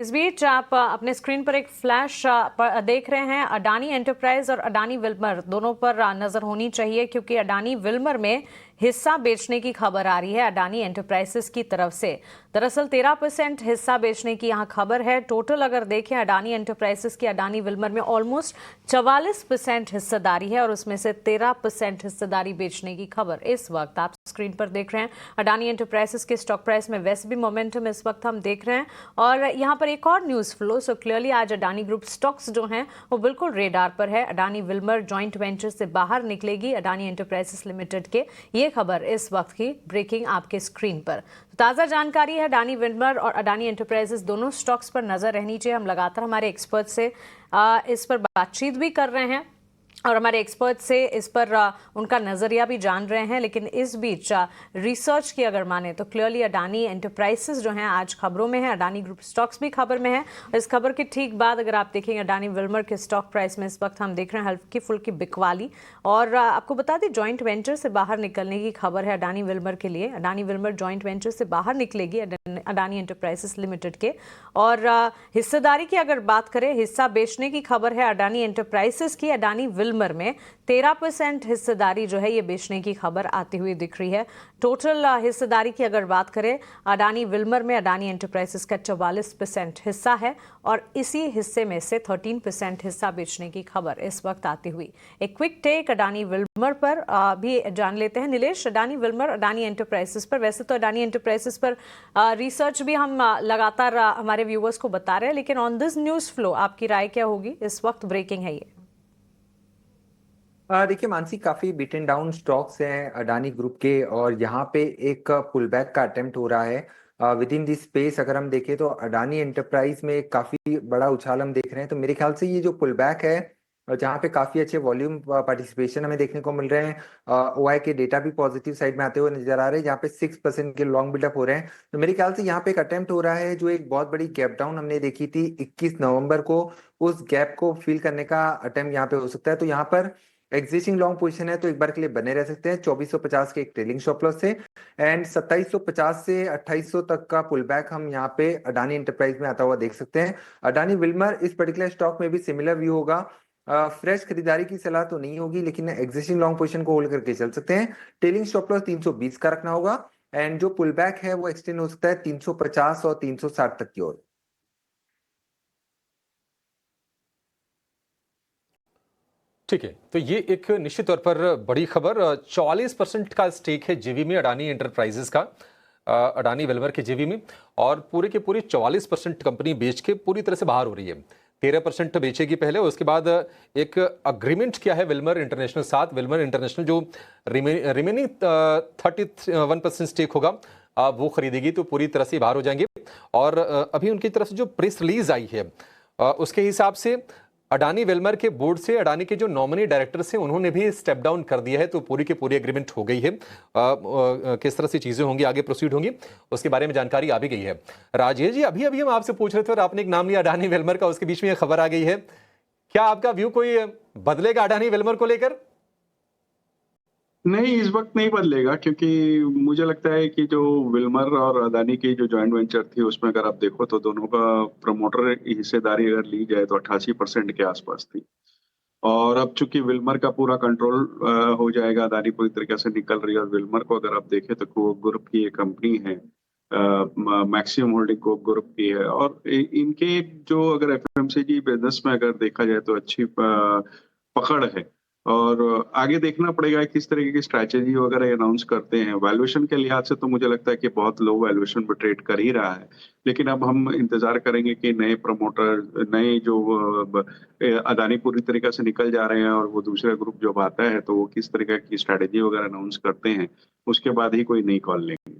इस बीच आप अपने स्क्रीन पर एक फ्लैश देख रहे हैं। अडानी एंटरप्राइज और अडानी विल्मर दोनों पर नजर होनी चाहिए, क्योंकि अडानी विल्मर में हिस्सा बेचने की खबर आ रही है अडानी एंटरप्राइजेस की तरफ से। दरअसल 13% हिस्सा बेचने की यहां खबर है। टोटल अगर देखें अडानी एंटरप्राइजेस की अडानी विल्मर में ऑलमोस्ट 44% हिस्सेदारी है, और उसमें से 13% हिस्सेदारी बेचने की खबर इस वक्त आप स्क्रीन पर देख रहे हैं। अडानी एंटरप्राइजेस के स्टॉक प्राइस में वैसे भी मोमेंटम इस वक्त हम देख रहे हैं। और यहां पर एक और न्यूज फ्लो, सो क्लियरली आज अडानी ग्रुप स्टॉक्स जो हैं वो बिल्कुल रेडार पर है। अडानी विल्मर जॉइंट वेंचर से बाहर निकलेगी अडानी एंटरप्राइजेस लिमिटेड के, ये खबर इस वक्त की ब्रेकिंग आपके स्क्रीन पर। तो ताज़ा जानकारी है, अडानी विल्मर और अडानी एंटरप्राइजेस दोनों स्टॉक्स पर नजर रहनी चाहिए। हम लगातार हमारे एक्सपर्ट से इस पर बातचीत भी कर रहे हैं और हमारे एक्सपर्ट से इस पर उनका नज़रिया भी जान रहे हैं। लेकिन इस बीच रिसर्च की अगर माने तो क्लियरली अडानी एंटरप्राइजेस जो हैं आज खबरों में है, अडानी ग्रुप स्टॉक्स भी खबर में है। इस खबर के ठीक बाद अगर आप देखेंगे अडानी विल्मर के स्टॉक प्राइस में इस वक्त हम देख रहे हैं हल्की फुल्की बिकवाली। और आपको बता दें जॉइंट वेंचर से बाहर निकलने की खबर है अडानी विल्मर के लिए। अडानी विल्मर जॉइंट वेंचर से बाहर निकलेगी अडानी एंटरप्राइजेस लिमिटेड के। और हिस्सेदारी की अगर बात करें, हिस्सा बेचने की खबर है अडानी एंटरप्राइजेस की अडानी विल्मर में 13% हिस्सेदारी जो है ये बेचने की खबर आती हुई दिख रही है। टोटल हिस्सेदारी की अगर बात करें अडानी विल्मर में अडानी एंटरप्राइजेस का 44% हिस्सा है, और इसी हिस्से में से 13% हिस्सा बेचने की खबर इस वक्त आती हुई। एक क्विक टेक अडानी विल्मर पर भी जान लेते हैं। नीलेश, अडानी विल्मर अडानी एंटरप्राइजेस पर, वैसे तो अडानी एंटरप्राइजेस पर रिसर्च भी हम लगातार हमारे व्यूवर्स को बता रहे हैं, लेकिन ऑन दिस न्यूज फ्लो आपकी राय क्या होगी? इस वक्त ब्रेकिंग है ये। देखिए मानसी, काफी बीटन डाउन स्टॉक्स हैं अडानी ग्रुप के, और यहाँ पे एक पुल बैक का अटेम्प्ट हो रहा है विद इन दिस स्पेस। अगर हम देखें तो अडानी एंटरप्राइज में काफी बड़ा उछाल हम देख रहे हैं। तो मेरे ख्याल से ये जो पुल बैक है, जहाँ पे काफी अच्छे वॉल्यूम पार्टिसिपेशन हमें देखने को मिल रहे हैं, ओआई के डेटा भी पॉजिटिव साइड में आते हुए नजर आ रहे हैं, जहाँ पे 6% के लॉन्ग बिल्डअप हो रहे हैं। तो मेरे ख्याल से यहाँ पे एक अटेम्प्ट हो रहा है, जो एक बहुत बड़ी गैप डाउन हमने देखी थी 21 नवंबर को, उस गैप को फिल करने का अटेम्प्ट यहाँ पे हो सकता है। तो यहाँ पर एग्जिस्टिंग लॉन्ग पोजीशन है तो एक बार के लिए बने रह सकते हैं 2450 के एक ट्रेलिंग स्टॉप लॉस से, एंड 2750 से 2800 तक का पुल बैक हम यहाँ पे अडानी एंटरप्राइज में आता हुआ देख सकते हैं। अडानी विल्मर इस पर्टिकुलर स्टॉक में भी सिमिलर व्यू होगा। फ्रेश खरीदारी की सलाह तो नहीं होगी, लेकिन एग्जिस्टिंग लॉन्ग पोजीशन को होल्ड करके चल सकते हैं। ट्रेलिंग स्टॉप लॉस 320 का रखना होगा, एंड जो पुल बैक है वो एक्सटेंड हो सकता है 350 और 360 तक की ओर। ठीक है, तो ये एक निश्चित तौर पर बड़ी खबर। 44% का स्टेक है जेवी में अडानी एंटरप्राइजेस का, अडानी वेलवर के जेवी में, और पूरे के पूरे 44% कंपनी बेच के पूरी तरह से बाहर हो रही है। 13% बेचेगी पहले, उसके बाद एक अग्रीमेंट किया है विल्मर इंटरनेशनल साथ। विल्मर इंटरनेशनल जो रिमेनिंग 31% स्टेक होगा वो खरीदेगी, तो पूरी तरह से बाहर हो जाएंगे। और अभी उनकी तरफ से जो प्रेस रिलीज आई है उसके हिसाब से अडानी वेलमर के बोर्ड से अडानी के जो नॉमिनी डायरेक्टर्स हैं उन्होंने भी स्टेप डाउन कर दिया है। तो पूरी की पूरी एग्रीमेंट हो गई है। किस तरह से चीजें होंगी, आगे प्रोसीड होंगी, उसके बारे में जानकारी आ भी गई है। राजेश जी, अभी अभी हम आपसे पूछ रहे थे और आपने एक नाम लिया अडानी वेलमर का, उसके बीच में यह खबर आ गई है। क्या आपका व्यू कोई बदलेगा अडानी वेलमर को लेकर? नहीं, इस वक्त नहीं बदलेगा, क्योंकि मुझे लगता है कि जो विल्मर और अदानी की जो जॉइंट वेंचर थी उसमें अगर आप देखो तो दोनों का प्रमोटर हिस्सेदारी अगर ली जाए तो 88% के आसपास थी। और अब चूंकि विल्मर का पूरा कंट्रोल हो जाएगा, अदानी पूरी तरीके से निकल रही है, और विल्मर को अगर आप देखें तो कोक ग्रुप की एक कंपनी है, मैक्सिमम होल्डिंग कोक ग्रुप की है, और इनके जो अगर एफएमसीजी बिजनेस में अगर देखा जाए तो अच्छी पकड़ है। और आगे देखना पड़ेगा किस तरीके की स्ट्रैटेजी वगैरह अनाउंस करते हैं। वैल्यूएशन के लिहाज से तो मुझे लगता है कि बहुत लो वैल्यूएशन पर ट्रेड कर ही रहा है, लेकिन अब हम इंतजार करेंगे कि नए प्रमोटर, नए जो अदानी पूरी तरीके से निकल जा रहे हैं और वो दूसरा ग्रुप जब आता है तो वो किस तरीके की स्ट्रैटेजी वगैरह अनाउंस करते हैं, उसके बाद ही कोई नई कॉल लेंगे।